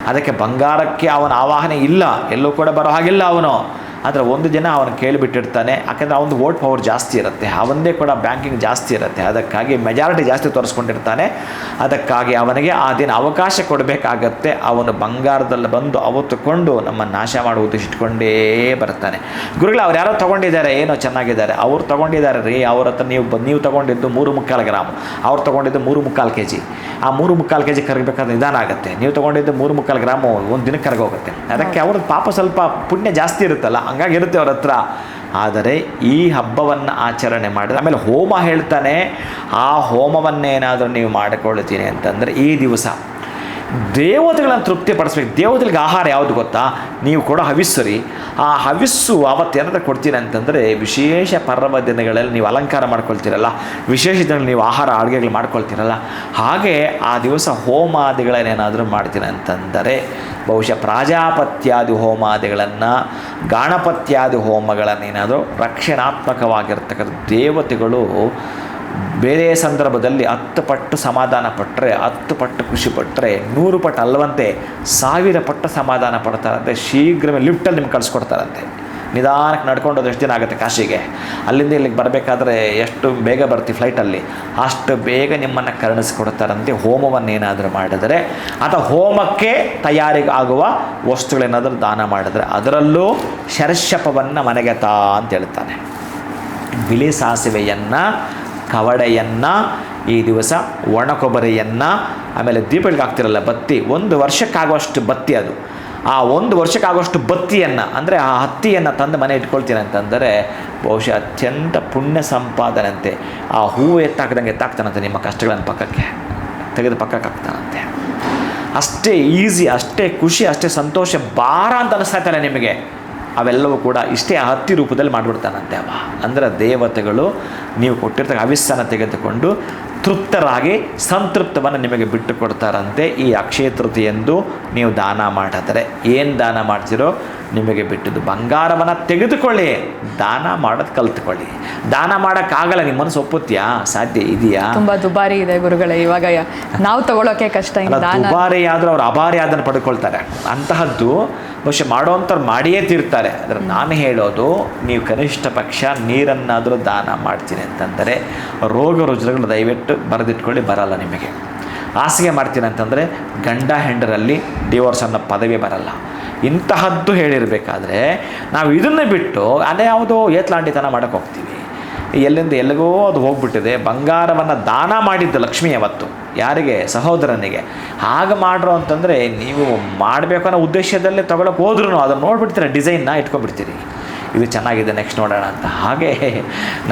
ಅದಕ್ಕೆ ಬಂಗಾರಕ್ಕೆ ಅವನ ಆವಾಹನೆ ಇಲ್ಲ, ಎಲ್ಲೂ ಕೂಡ ಬರೋ ಹಾಗಿಲ್ಲ ಅವನು. ಆದರೆ ಒಂದು ದಿನ ಅವನು ಕೇಳಿಬಿಟ್ಟಿರ್ತಾನೆ, ಯಾಕಂದರೆ ಅವನದು ವೋಟ್ ಪವರ್ ಜಾಸ್ತಿ ಇರುತ್ತೆ, ಅವನದೇ ಕೂಡ ಬ್ಯಾಂಕಿಂಗ್ ಜಾಸ್ತಿ ಇರುತ್ತೆ, ಅದಕ್ಕಾಗಿ ಮೆಜಾರಿಟಿ ಜಾಸ್ತಿ ತೋರಿಸ್ಕೊಂಡಿರ್ತಾನೆ. ಅದಕ್ಕಾಗಿ ಅವನಿಗೆ ಆ ದಿನ ಅವಕಾಶ ಕೊಡಬೇಕಾಗತ್ತೆ. ಅವನು ಬಂಗಾರದಲ್ಲಿ ಬಂದು ಅವತ್ತುಕೊಂಡು ನಮ್ಮ ನಾಶ ಮಾಡೋ ಉದ್ದೇಶ ಇಟ್ಕೊಂಡೇ ಬರ್ತಾನೆ. ಗುರುಗಳು ಅವ್ರು ಯಾರೋ ತೊಗೊಂಡಿದ್ದಾರೆ, ಏನೋ ಚೆನ್ನಾಗಿದ್ದಾರೆ, ಅವ್ರು ತೊಗೊಂಡಿದ್ದಾರೆ ರೀ, ಅವ್ರ ಹತ್ರ ನೀವು ತೊಗೊಂಡಿದ್ದು 3.25 ಗ್ರಾಮ್, ಅವ್ರು ತೊಗೊಂಡಿದ್ದು 3.25 kg. ಆ 3.25 kg ಕರಗಬೇಕಾದ್ರೆ ನಿಧಾನ ಆಗುತ್ತೆ. ನೀವು ತೊಗೊಂಡಿದ್ದು 3.25 ಗ್ರಾಮು ಒಂದು ದಿನಕ್ಕೆ ಕರಗೋಗುತ್ತೆ. ಅದಕ್ಕೆ ಅವ್ರದ್ದು ಪಾಪ ಸ್ವಲ್ಪ ಪುಣ್ಯ ಜಾಸ್ತಿ ಇರುತ್ತಲ್ಲ, ಹಂಗಾಗಿರುತ್ತೆ ಅವ್ರ ಹತ್ರ. ಆದರೆ ಈ ಹಬ್ಬವನ್ನು ಆಚರಣೆ ಮಾಡಿದ್ರೆ ಆಮೇಲೆ ಹೋಮ ಹೇಳ್ತಾನೆ. ಆ ಹೋಮವನ್ನೇನಾದರೂ ನೀವು ಮಾಡಿಕೊಳ್ತೀನಿ ಅಂತಂದರೆ ಈ ದಿವಸ ದೇವತೆಗಳನ್ನು ತೃಪ್ತಿಪಡಿಸ್ಬೇಕು. ದೇವತೆಗಳಿಗೆ ಆಹಾರ ಯಾವುದು ಗೊತ್ತಾ? ನೀವು ಕೊಡೋ ಹವಿಸ್ಸು ರೀ. ಆ ಹವಿಸ್ಸು ಆವತ್ತೇನಾದ್ರೂ ಕೊಡ್ತೀನಿ ಅಂತಂದರೆ ವಿಶೇಷ ಪರ್ವ ದಿನಗಳಲ್ಲಿ ನೀವು ಅಲಂಕಾರ ಮಾಡ್ಕೊಳ್ತೀರಲ್ಲ, ವಿಶೇಷ ದಿನಗಳಲ್ಲಿ ನೀವು ಆಹಾರ ಅಡುಗೆಗಳು ಮಾಡ್ಕೊಳ್ತೀರಲ್ಲ, ಹಾಗೆ ಆ ದಿವಸ ಹೋಮಾದಿಗಳನ್ನೇನಾದರೂ ಮಾಡ್ತೀನಿ ಅಂತಂದರೆ ಬಹುಶಃ ಪ್ರಾಜಾಪತ್ಯಾದಿ ಹೋಮಾದಿಗಳನ್ನು, ಗಾಣಪತ್ಯಾದಿ ಹೋಮಗಳನ್ನೇನಾದರೂ ರಕ್ಷಣಾತ್ಮಕವಾಗಿರ್ತಕ್ಕಂಥ ದೇವತೆಗಳು ಬೇರೆ ಸಂದರ್ಭದಲ್ಲಿ 10 ಪಟ್ಟು ಸಮಾಧಾನ ಪಟ್ಟರೆ, 10 ಪಟ್ಟು ಖುಷಿ ಪಟ್ಟರೆ, 100 ಪಟ್ಟು ಅಲ್ಲವಂತೆ 1000 ಪಟ್ಟು ಸಮಾಧಾನ ಪಡ್ತಾರಂತೆ. ಶೀಘ್ರವೇ ಲಿಫ್ಟಲ್ಲಿ ನಿಮ್ಗೆ ಕಳಿಸ್ಕೊಡ್ತಾರಂತೆ. ನಿಧಾನಕ್ಕೆ ನಡ್ಕೊಂಡು ಎಷ್ಟು ದಿನ ಆಗುತ್ತೆ ಕಾಶಿಗೆ, ಅಲ್ಲಿಂದ ಇಲ್ಲಿಗೆ ಬರಬೇಕಾದ್ರೆ ಎಷ್ಟು ಬೇಗ ಬರ್ತೀವಿ ಫ್ಲೈಟಲ್ಲಿ, ಅಷ್ಟು ಬೇಗ ನಿಮ್ಮನ್ನು ಕರುಣಿಸ್ಕೊಡ್ತಾರಂತೆ ಹೋಮವನ್ನೇನಾದರೂ ಮಾಡಿದರೆ, ಅಥವಾ ಹೋಮಕ್ಕೆ ತಯಾರಿಗೆ ಆಗುವ ವಸ್ತುಗಳೇನಾದರೂ ದಾನ ಮಾಡಿದರೆ. ಅದರಲ್ಲೂ ಶರ್ಷಪವನ್ನು ಮನೆಗೆ ತಾ ಅಂತ ಹೇಳ್ತಾನೆ. ಬಿಳಿ ಸಾಸಿವೆಯನ್ನು, ಕವಡೆಯನ್ನು, ಈ ದಿವಸ ಒಣ ಕೊಬ್ಬರಿಯನ್ನು, ಆಮೇಲೆ ದೀಪಗಳಿಗೆ ಹಾಕ್ತಿರಲ್ಲ ಬತ್ತಿ, 1 ವರ್ಷಕ್ಕಾಗುವಷ್ಟು ಬತ್ತಿ ಅದು. ಆ 1 ವರ್ಷಕ್ಕಾಗುವಷ್ಟು ಬತ್ತಿಯನ್ನು ಅಂದರೆ ಆ ಹತ್ತಿಯನ್ನು ತಂದು ಮನೆ ಇಟ್ಕೊಳ್ತೀನಿ ಅಂತಂದರೆ ಬಹುಶಃ ಅತ್ಯಂತ ಪುಣ್ಯ ಸಂಪಾದನೆಂತೆ. ಆ ಹೂವು ಎತ್ತಾಕ್ತಾನಂತೆ, ನಿಮ್ಮ ಕಷ್ಟಗಳನ್ನು ಪಕ್ಕಕ್ಕೆ ತೆಗೆದು ಪಕ್ಕಕ್ಕೆ ಹಾಕ್ತಾನಂತೆ. ಅಷ್ಟೇ ಈಸಿ, ಅಷ್ಟೇ ಖುಷಿ, ಅಷ್ಟೇ ಸಂತೋಷ, ಭಾರ ಅಂತ ಅನ್ನಿಸ್ತಾ ಇತ್ತಲ್ಲ ನಿಮಗೆ, ಅವೆಲ್ಲವೂ ಕೂಡ ಇಷ್ಟೇ ಹತ್ತಿ ರೂಪದಲ್ಲಿ ಮಾಡಿಬಿಡ್ತಾನಂತೆ ಅವ. ಅಂದರೆ ದೇವತೆಗಳು ನೀವು ಕೊಟ್ಟಿರ್ತಕ್ಕ ಹವಿಸ್ಸನ್ನು ತೆಗೆದುಕೊಂಡು ತೃಪ್ತರಾಗಿ ಸಂತೃಪ್ತವನ್ನು ನಿಮಗೆ ಬಿಟ್ಟು ಕೊಡ್ತಾರಂತೆ. ಈ ಅಕ್ಷಯ ತೃತೀಯಂದು ನೀವು ದಾನ ಮಾಡಿದರೆ, ಏನು ದಾನ ಮಾಡ್ತೀರೋ ನಿಮಗೆ ಬಿಟ್ಟಿದ್ದು. ಬಂಗಾರವನ್ನು ತೆಗೆದುಕೊಳ್ಳಿ, ದಾನ ಮಾಡೋದು ಕಲ್ತ್ಕೊಳ್ಳಿ. ದಾನ ಮಾಡೋಕ್ಕಾಗಲ್ಲ, ನಿಮ್ಮ ಮನಸ್ಸು ಒಪ್ಪುತ್ತೀಯಾ? ಸಾಧ್ಯ ಇದೆಯಾ? ತುಂಬ ದುಬಾರಿ ಇದೆ ಗುರುಗಳೇ, ಇವಾಗ ನಾವು ತಗೊಳ್ಳೋಕೆ ಕಷ್ಟ. ದುಬಾರಿ ಆದರೂ ಅವ್ರು ಅಭಾರಿ ಅದನ್ನು ಪಡ್ಕೊಳ್ತಾರೆ. ಅಂತಹದ್ದು ಬಹುಶಃ ಮಾಡೋವಂಥವ್ರು ಮಾಡಿಯೇ ತೀರ್ತಾರೆ. ಆದರೆ ನಾನು ಹೇಳೋದು, ನೀವು ಕನಿಷ್ಠ ಪಕ್ಷ ನೀರನ್ನಾದರೂ ದಾನ ಮಾಡ್ತೀನಿ ಅಂತಂದರೆ ರೋಗ ರುಜಿನಗಳು ದಯವಿಟ್ಟು ಬರೆದಿಟ್ಕೊಳ್ಳಿ, ಬರಲ್ಲ ನಿಮಗೆ. ಹಾಸಿಗೆ ಮಾಡ್ತೀನಿ ಅಂತಂದರೆ ಗಂಡ ಹೆಂಡರಲ್ಲಿ ಡಿವೋರ್ಸ್ ಅನ್ನೋ ಪದವಿ ಬರಲ್ಲ. ಇಂತಹದ್ದು ಹೇಳಿರಬೇಕಾದ್ರೆ ನಾವು ಇದನ್ನೇ ಬಿಟ್ಟು ಅದೇ ಯಾವುದೋ ಏತ್ಲಾಂಟಿತನ ಮಾಡೋಕ್ಕೆ ಹೋಗ್ತೀವಿ. ಎಲ್ಲಿಂದ ಎಲ್ಲಿಗೋ ಅದು ಹೋಗ್ಬಿಟ್ಟಿದೆ. ಬಂಗಾರವನ್ನು ದಾನ ಮಾಡಿದ್ದು ಲಕ್ಷ್ಮಿ ಅವತ್ತು ಯಾರಿಗೆ? ಸಹೋದರನಿಗೆ. ಹಾಗೆ ಮಾಡ್ರು ಅಂತಂದರೆ ನೀವು ಮಾಡಬೇಕು ಅನ್ನೋ ಉದ್ದೇಶದಲ್ಲೇ ತೊಗೊಳಕ್ಕೆ ಹೋದ್ರೂ ಅದನ್ನು ನೋಡ್ಬಿಡ್ತೀರ, ಡಿಸೈನ್ನ ಇಟ್ಕೊಂಡ್ಬಿಡ್ತೀರಿ, ಇದು ಚೆನ್ನಾಗಿದೆ ನೆಕ್ಸ್ಟ್ ನೋಡೋಣ ಅಂತ. ಹಾಗೆ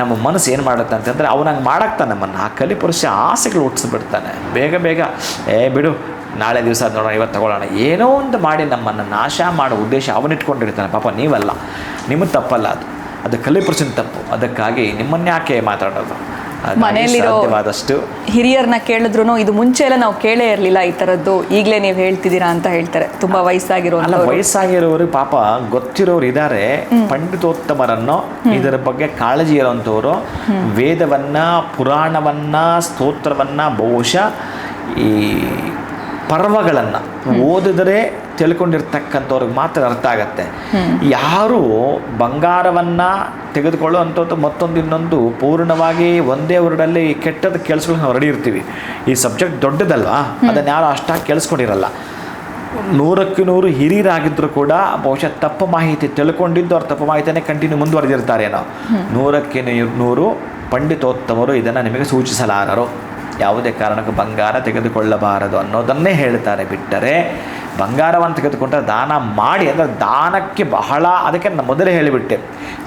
ನಮ್ಮ ಮನಸ್ಸು ಏನು ಮಾಡುತ್ತೆ ಅಂತಂದರೆ ಅವನಂಗೆ ಮಾಡಾಕ್ತಾನೆ ನಮ್ಮನ್ನು. ಆ ಕಲಿಪುರುಷ ಆಸೆಗಳು ಹುಟ್ಟಿಸ್ಬಿಡ್ತಾನೆ. ಬೇಗ ಬೇಗ ಬಿಡು, ನಾಳೆ ದಿವಸ ಅದು ನೋಡೋಣ, ಇವತ್ತು ತಗೊಳ್ಳೋಣ, ಏನೋ ಒಂದು ಮಾಡಿ ನಮ್ಮನ್ನು ನಾಶ ಮಾಡೋ ಉದ್ದೇಶ ಅವನಿಟ್ಕೊಂಡಿರ್ತಾನೆ. ಪಾಪ ನೀವಲ್ಲ, ನಿಮ್ಮದು ತಪ್ಪಲ್ಲ, ಅದು ಕಲಿಪುರುಷನ ತಪ್ಪು. ಅದಕ್ಕಾಗಿ ನಿಮ್ಮನ್ನು ಯಾಕೆ ಮಾತಾಡೋದು? ಮನೆಯಲ್ಲಿರೋ ಹಿರಿಯರನ್ನ ಕೇಳಿದ್ರು ಇದು ಮುಂಚೆ ಎಲ್ಲ ನಾವು ಕೇಳೇ ಇರಲಿಲ್ಲ ಈ ಥರದ್ದು, ಈಗಲೇ ನೀವು ಹೇಳ್ತಿದ್ದೀರಾ ಅಂತ ಹೇಳ್ತಾರೆ. ತುಂಬ ವಯಸ್ಸಾಗಿರೋರು ಪಾಪ ಗೊತ್ತಿರೋರು ಇದ್ದಾರೆ, ಪಂಡಿತೋತ್ತಮರನ್ನು ಇದರ ಬಗ್ಗೆ ಕಾಳಜಿ ಇರೋವಂಥವ್ರು ವೇದವನ್ನ, ಪುರಾಣವನ್ನ, ಸ್ತೋತ್ರವನ್ನ, ಬಹುಶಃ ಈ ಪರ್ವಗಳನ್ನು ಓದಿದರೆ ತಿಳ್ಕೊಂಡಿರ್ತಕ್ಕಂಥವ್ರಿಗೆ ಮಾತ್ರ ಅರ್ಥ ಆಗತ್ತೆ. ಯಾರು ಬಂಗಾರವನ್ನು ತೆಗೆದುಕೊಳ್ಳುವಂಥದ್ದು ಮತ್ತೊಂದು ಇನ್ನೊಂದು ಪೂರ್ಣವಾಗಿ ಒಂದೇ ವರ್ಡಲ್ಲಿ ಕೆಟ್ಟದ್ದು ಕೇಳಿಸ್ಕೊಂಡು ನಾವು ರೆಡಿ ಇರ್ತೀವಿ. ಈ ಸಬ್ಜೆಕ್ಟ್ ದೊಡ್ಡದಲ್ವಾ, ಅದನ್ನು ಯಾರು ಅಷ್ಟಾಗಿ ಕೇಳಿಸ್ಕೊಂಡಿರಲ್ಲ. 100ಕ್ಕೆ 100 ಹಿರಿಯರಾಗಿದ್ದರೂ ಕೂಡ ಬಹುಶಃ ತಪ್ಪು ಮಾಹಿತಿ ತಿಳ್ಕೊಂಡಿದ್ದು ಅವ್ರ ತಪ್ಪು ಮಾಹಿತಿಯೇ ಕಂಟಿನ್ಯೂ ಮುಂದುವರೆದಿರ್ತಾರೇನೋ. 100ಕ್ಕೆ 100 ಪಂಡಿತೋತ್ತಮರು ಇದನ್ನು ನಿಮಗೆ ಸೂಚಿಸಲಾರರು. ಯಾವುದೇ ಕಾರಣಕ್ಕೂ ಬಂಗಾರ ತೆಗೆದುಕೊಳ್ಳಬಾರದು ಅನ್ನೋದನ್ನೇ ಹೇಳ್ತಾರೆ. ಬಿಟ್ಟರೆ ಬಂಗಾರವನ್ನು ತೆಗೆದುಕೊಂಡ್ರೆ ದಾನ ಮಾಡಿ, ಅಂದರೆ ದಾನಕ್ಕೆ ಬಹಳ, ಅದಕ್ಕೆ ನಾನು ಮೊದಲೇ ಹೇಳಿಬಿಟ್ಟೆ,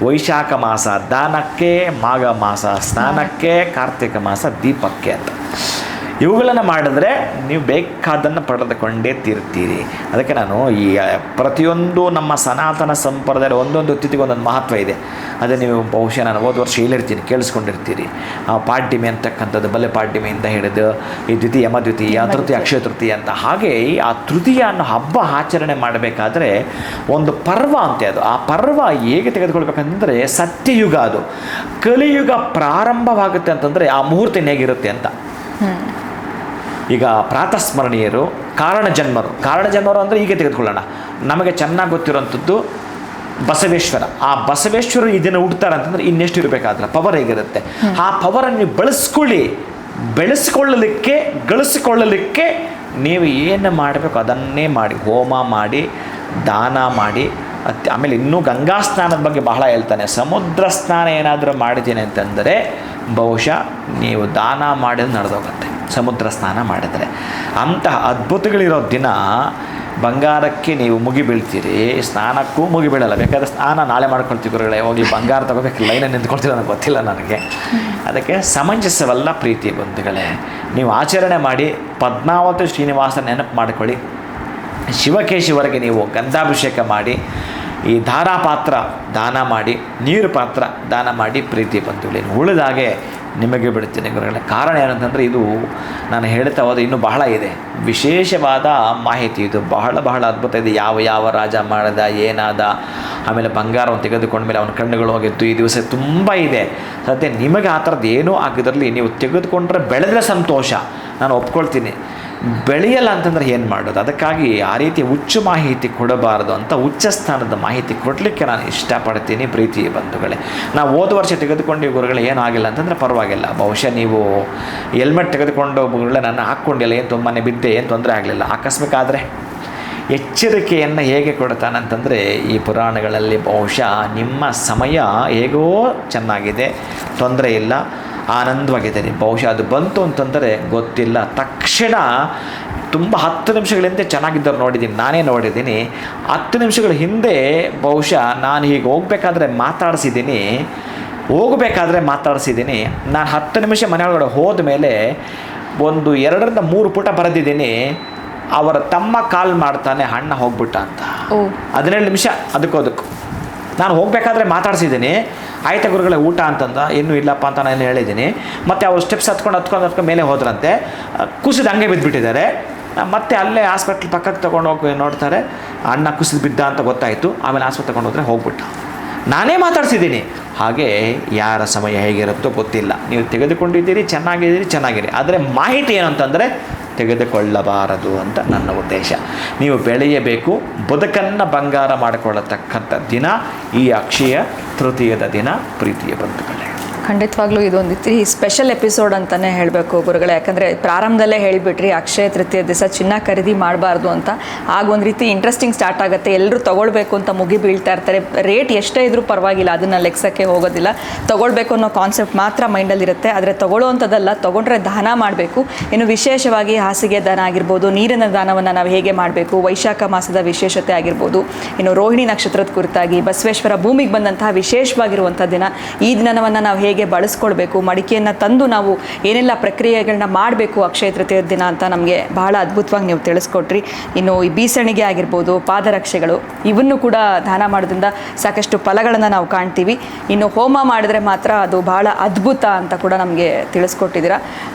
ವೈಶಾಖ ಮಾಸ ದಾನಕ್ಕೆ, ಮಾಘ ಮಾಸ ಸ್ನಾನಕ್ಕೆ, ಕಾರ್ತಿಕ ಮಾಸ ದೀಪಕ್ಕೆ ಅಂತ. ಇವುಗಳನ್ನು ಮಾಡಿದ್ರೆ ನೀವು ಬೇಕಾದನ್ನು ಪಡೆದುಕೊಂಡೇ ತೀರ್ತೀರಿ. ಅದಕ್ಕೆ ನಾನು ಈ ಪ್ರತಿಯೊಂದು ನಮ್ಮ ಸನಾತನ ಸಂಪ್ರದಾಯ ಒಂದೊಂದು ತಿಥಿಗೆ ಒಂದೊಂದು ಮಹತ್ವ ಇದೆ. ಅದೇ ನೀವು ಬಹುಶಃ ನಾನು ಹೋದ ವರ್ಷ ಹೇಳಿರ್ತೀನಿ, ಕೇಳಿಸ್ಕೊಂಡಿರ್ತೀರಿ. ಪಾಡ್ಯಮಿ ಅಂತಕ್ಕಂಥದ್ದು ಬಲೆ ಪಾಡ್ಯಮಿಯಿಂದ ಹಿಡಿದು ಈ ದ್ವಿತೀಯ, ಯಮದ್ವಿತೀಯ, ತೃತೀಯ, ಅಕ್ಷಯ ತೃತೀಯ ಅಂತ. ಹಾಗೆ ಆ ತೃತೀಯ ಅನ್ನೋ ಹಬ್ಬ ಆಚರಣೆ ಮಾಡಬೇಕಾದ್ರೆ ಒಂದು ಪರ್ವ ಅಂತೆ ಅದು. ಆ ಪರ್ವ ಹೇಗೆ ತೆಗೆದುಕೊಳ್ಬೇಕಂತಂದರೆ ಸತ್ಯಯುಗ, ಅದು ಕಲಿಯುಗ ಪ್ರಾರಂಭವಾಗುತ್ತೆ ಅಂತಂದರೆ ಆ ಮುಹೂರ್ತ ಹೇಗಿರುತ್ತೆ ಅಂತ. ಈಗ ಪ್ರಾತಸ್ಮರಣೀಯರು ಕಾರಣ ಜನ್ಮರು ಅಂದರೆ ಹೀಗೆ ತೆಗೆದುಕೊಳ್ಳೋಣ. ನಮಗೆ ಚೆನ್ನಾಗಿ ಗೊತ್ತಿರೋಂಥದ್ದು ಬಸವೇಶ್ವರ. ಆ ಬಸವೇಶ್ವರರು ಇದನ್ನು ಹುಡ್ತಾರೆ ಅಂತಂದರೆ ಇನ್ನೆಷ್ಟು ಇರಬೇಕಾದ್ರೆ ಪವರ್ ಹೇಗಿರುತ್ತೆ. ಆ ಪವರನ್ನು ನೀವು ಗಳಿಸಿಕೊಳ್ಳಲಿಕ್ಕೆ ನೀವು ಏನು ಮಾಡಬೇಕು ಅದನ್ನೇ ಮಾಡಿ, ಹೋಮ ಮಾಡಿ, ದಾನ ಮಾಡಿ. ಆಮೇಲೆ ಇನ್ನೂ ಗಂಗಾ ಸ್ನಾನದ ಬಗ್ಗೆ ಬಹಳ ಹೇಳ್ತಾನೆ. ಸಮುದ್ರ ಸ್ನಾನ ಏನಾದರೂ ಮಾಡಿದ್ದೀನಿ ಅಂತಂದರೆ ಬಹುಶಃ ನೀವು ದಾನ ಮಾಡಿದ್ರೆ ನಡೆದೋಗುತ್ತೆ ಸಮುದ್ರ ಸ್ನಾನ ಮಾಡಿದರೆ. ಅಂತಹ ಅದ್ಭುತಗಳಿರೋ ದಿನ ಬಂಗಾರಕ್ಕೆ ನೀವು ಮುಗಿ ಬೀಳ್ತೀರಿ, ಸ್ನಾನಕ್ಕೂ ಮುಗಿ ಬೀಳಲ್ಲ. ಬೇಕಾದ್ರೆ ಸ್ನಾನ ನಾಳೆ ಮಾಡ್ಕೊಳ್ತೀವಿ ಗುರುಗಳೇ, ಹೋಗಿ ಬಂಗಾರ ತಗೋಬೇಕು, ಲೈನಲ್ಲಿ ನಿಂತ್ಕೊಳ್ತೀವಿ, ನನಗೆ ಗೊತ್ತಿಲ್ಲ ನನಗೆ. ಅದಕ್ಕೆ ಸಮಂಜಸವಲ್ಲ ಪ್ರೀತಿ ಬಂಧುಗಳೇ. ನೀವು ಆಚರಣೆ ಮಾಡಿ, ಪದ್ಮಾವತಿ ಶ್ರೀನಿವಾಸ ನೆನಪು ಮಾಡಿಕೊಳ್ಳಿ, ಶಿವಕೇಶವರೆಗೆ ನೀವು ಗಂಧಾಭಿಷೇಕ ಮಾಡಿ, ಈ ಧಾರಾಪಾತ್ರ ದಾನ ಮಾಡಿ, ನೀರು ಪಾತ್ರ ದಾನ ಮಾಡಿ ಪ್ರೀತಿ ಬಂಧುಗಳೇ. ಉಳಿದಾಗೆ ನಿಮಗೆ ಬಿಡ್ತೀನಿ ಗುರುಗಳೇ. ಕಾರಣ ಏನಂತಂದರೆ ಇದು ನಾನು ಹೇಳ್ತಾ ಹೋದ ಇನ್ನೂ ಬಹಳ ಇದೆ, ವಿಶೇಷವಾದ ಮಾಹಿತಿ ಇದು, ಬಹಳ ಅದ್ಭುತ ಇದೆ. ಯಾವ ರಾಜ ಮಾಡಿದ, ಏನಾದ, ಆಮೇಲೆ ಬಂಗಾರವನ್ನು ತೆಗೆದುಕೊಂಡ ಮೇಲೆ ಅವನ ಕಣ್ಣುಗಳು ಹೋಗಿತ್ತು, ಈ ದಿವಸ ತುಂಬ ಇದೆ. ಸದ್ಯ ನಿಮಗೆ ಆ ಥರದ್ದು ಏನೂ ಆಗಿದ್ರಲ್ಲಿ ನೀವು ತೆಗೆದುಕೊಂಡ್ರೆ ಬೆಳೆದ್ರೆ ಸಂತೋಷ, ನಾನು ಒಪ್ಕೊಳ್ತೀನಿ. ಬೆಳೆಯಲ್ಲ ಅಂತಂದರೆ ಏನು ಮಾಡೋದು? ಅದಕ್ಕಾಗಿ ಆ ರೀತಿ ಹುಚ್ಚು ಮಾಹಿತಿ ಕೊಡಬಾರದು ಅಂತ ಉಚ್ಚ ಸ್ಥಾನದ ಮಾಹಿತಿ ಕೊಡಲಿಕ್ಕೆ ನಾನು ಇಷ್ಟಪಡ್ತೀನಿ ಪ್ರೀತಿ ಬಂಧುಗಳೇ. ನಾವು ಹೋದ ವರ್ಷ ತೆಗೆದುಕೊಂಡು ಗುರುಗಳೇ ಏನೂ ಆಗಿಲ್ಲ ಅಂತಂದರೆ ಪರವಾಗಿಲ್ಲ. ಬಹುಶಃ ನೀವು ಹೆಲ್ಮೆಟ್ ತೆಗೆದುಕೊಂಡು ಗುರುಗಳೇ ನಾನು ಹಾಕ್ಕೊಂಡಿಲ್ಲ, ಏನು ತುಂಬಾ ಬಿದ್ದೆ, ಏನು ತೊಂದರೆ ಆಗಲಿಲ್ಲ. ಆಕಸ್ಮಿಕ ಆದರೆ ಎಚ್ಚರಿಕೆಯನ್ನು ಹೇಗೆ ಕೊಡ್ತಾನಂತಂದರೆ ಈ ಪುರಾಣಗಳಲ್ಲಿ ಬಹುಶಃ ನಿಮ್ಮ ಸಮಯ ಹೇಗೋ ಚೆನ್ನಾಗಿದೆ, ತೊಂದರೆ ಇಲ್ಲ, ಆನಂದವಾಗಿದ್ದೀರಿ. ಬಹುಶಃ ಅದು ಬಂತು ಅಂತಂದರೆ ಗೊತ್ತಿಲ್ಲ, ತಕ್ಷಣ ತುಂಬ 10 ನಿಮಿಷಗಳಿಂದ ಚೆನ್ನಾಗಿದ್ದವ್ರು ನೋಡಿದ್ದೀನಿ, ನಾನೇ ನೋಡಿದ್ದೀನಿ. 10 ನಿಮಿಷಗಳ ಹಿಂದೆ ಬಹುಶಃ ನಾನು ಹೀಗೆ ಹೋಗಬೇಕಾದ್ರೆ ಮಾತಾಡಿಸಿದ್ದೀನಿ. ನಾನು 10 ನಿಮಿಷ ಮನೆಯೊಳಗಡೆ ಹೋದ ಮೇಲೆ ಒಂದು 2ರಿಂದ 3 ಪುಟ ಬರೆದಿದ್ದೀನಿ. ಅವರ ತಮ್ಮ ಕಾಲ್ ಮಾಡ್ತಾನೆ, ಅಣ್ಣ ಹೋಗ್ಬಿಟ್ಟ ಅಂತ. 17 ನಿಮಿಷ ಅದಕ್ಕೂ ನಾನು ಹೋಗಬೇಕಾದ್ರೆ ಮಾತಾಡ್ಸಿದ್ದೀನಿ. ಆಯ್ತಾ ಗುರುಗಳೇ ಊಟ ಅಂತಂದ, ಇನ್ನೂ ಇಲ್ಲಪ್ಪ ಅಂತ ನಾನು ಹೇಳಿದ್ದೀನಿ. ಮತ್ತು ಅವರು ಸ್ಟೆಪ್ಸ್ ಹತ್ಕೊಂಡು ಮೇಲೆ ಹೋದ್ರಂತೆ, ಕುಸಿದು ಹಂಗೆ ಬಿದ್ದುಬಿಟ್ಟಿದ್ದಾರೆ. ಮತ್ತೆ ಅಲ್ಲೇ ಹಾಸ್ಪಿಟ್ಲ್ ಪಕ್ಕಕ್ಕೆ ತೊಗೊಂಡೋಗಿ ನೋಡ್ತಾರೆ, ಅಣ್ಣ ಕುಸಿದು ಬಿದ್ದ ಅಂತ ಗೊತ್ತಾಯಿತು. ಆಮೇಲೆ ಆಸ್ಪತ್ರೆ ತೊಗೊಂಡೋದ್ರೆ ಹೋಗ್ಬಿಟ್ಟ. ನಾನೇ ಮಾತಾಡ್ಸಿದ್ದೀನಿ. ಹಾಗೆ ಯಾರ ಸಮಯ ಹೇಗಿರುತ್ತೋ ಗೊತ್ತಿಲ್ಲ. ನೀವು ತೆಗೆದುಕೊಂಡಿದ್ದೀರಿ, ಚೆನ್ನಾಗಿರಿ. ಆದರೆ ಮಾಹಿತಿ ಏನು ಅಂತಂದರೆ ತೆಗೆದುಕೊಳ್ಳಬಾರದು ಅಂತ ನನ್ನ ಉದ್ದೇಶ. ನೀವು ಬೆಳೆಯಬೇಕು, ಬದುಕನ್ನು ಬಂಗಾರ ಮಾಡಿಕೊಳ್ಳತಕ್ಕಂಥ ದಿನ ಈ ಅಕ್ಷಯ ತೃತೀಯದ ದಿನ ಪ್ರೀತಿಯ ಬಂಧುಗಳೇ. ಖಂಡಿತವಾಗ್ಲೂ ಇದೊಂದು ಸ್ಪೆಷಲ್ ಎಪಿಸೋಡ್ ಅಂತಲೇ ಹೇಳಬೇಕು ಗುರುಗಳೇ. ಯಾಕಂದರೆ ಪ್ರಾರಂಭದಲ್ಲೇ ಹೇಳಿಬಿಟ್ರಿ ಅಕ್ಷಯ ತೃತೀಯ ದಿವಸ ಚಿನ್ನ ಖರೀದಿ ಮಾಡಬಾರ್ದು ಅಂತ. ಆಗ ಒಂದು ರೀತಿ ಇಂಟ್ರೆಸ್ಟಿಂಗ್ ಸ್ಟಾರ್ಟ್ ಆಗುತ್ತೆ, ಎಲ್ಲರೂ ತೊಗೊಳ್ಬೇಕು ಅಂತ ಮುಗಿ ಬೀಳ್ತಾ ಇರ್ತಾರೆ. ರೇಟ್ ಎಷ್ಟೇ ಇದ್ರೂ ಪರವಾಗಿಲ್ಲ, ಅದನ್ನು ಲೆಕ್ಸಕ್ಕೆ ಹೋಗೋದಿಲ್ಲ. ತೊಗೊಳ್ಬೇಕು ಅನ್ನೋ ಕಾನ್ಸೆಪ್ಟ್ ಮಾತ್ರ ಮೈಂಡಲ್ಲಿರುತ್ತೆ. ಆದರೆ ತೊಗೊಳ್ಳೋವಂಥದ್ದಲ್ಲ, ತೊಗೊಂಡ್ರೆ ದಾನ ಮಾಡಬೇಕು. ಇನ್ನು ವಿಶೇಷವಾಗಿ ಹಾಸಿಗೆ ದಾನ ಆಗಿರ್ಬೋದು, ನೀರಿನ ದಾನವನ್ನು ನಾವು ಹೇಗೆ ಮಾಡಬೇಕು, ವೈಶಾಖ ಮಾಸದ ವಿಶೇಷತೆ ಆಗಿರ್ಬೋದು, ಇನ್ನು ರೋಹಿಣಿ ನಕ್ಷತ್ರದ ಕುರಿತಾಗಿ ಬಸವೇಶ್ವರ ಭೂಮಿಗೆ ಬಂದಂತಹ ವಿಶೇಷವಾಗಿರುವಂಥ ದಿನ. ಈ ದಿನವನ್ನು ನಾವು ಹೇಗೆ ಬಳಸ್ಕೊಳ್ಬೇಕು, ಮಡಿಕೆಯನ್ನು ತಂದು ನಾವು ಏನೆಲ್ಲ ಪ್ರಕ್ರಿಯೆಗಳನ್ನ ಮಾಡಬೇಕು ಅಕ್ಷಯ ತೃತೀಯ ದಿನ ಅಂತ ನಮಗೆ ಬಹಳ ಅದ್ಭುತವಾಗಿ ನೀವು ತಿಳಿಸ್ಕೊಟ್ರಿ. ಇನ್ನು ಈ ಬೀಸಣಿಗೆ ಆಗಿರ್ಬೋದು, ಪಾದರಕ್ಷೆಗಳು, ಇವನ್ನು ಕೂಡ ದಾನ ಮಾಡೋದ್ರಿಂದ ಸಾಕಷ್ಟು ಫಲಗಳನ್ನು ನಾವು ಕಾಣ್ತೀವಿ. ಇನ್ನು ಹೋಮ ಮಾಡಿದ್ರೆ ಮಾತ್ರ ಅದು ಬಹಳ ಅದ್ಭುತ ಅಂತ ಕೂಡ ನಮಗೆ ತಿಳಿಸ್ಕೊಟ್ಟಿದ್ದೀರಾ.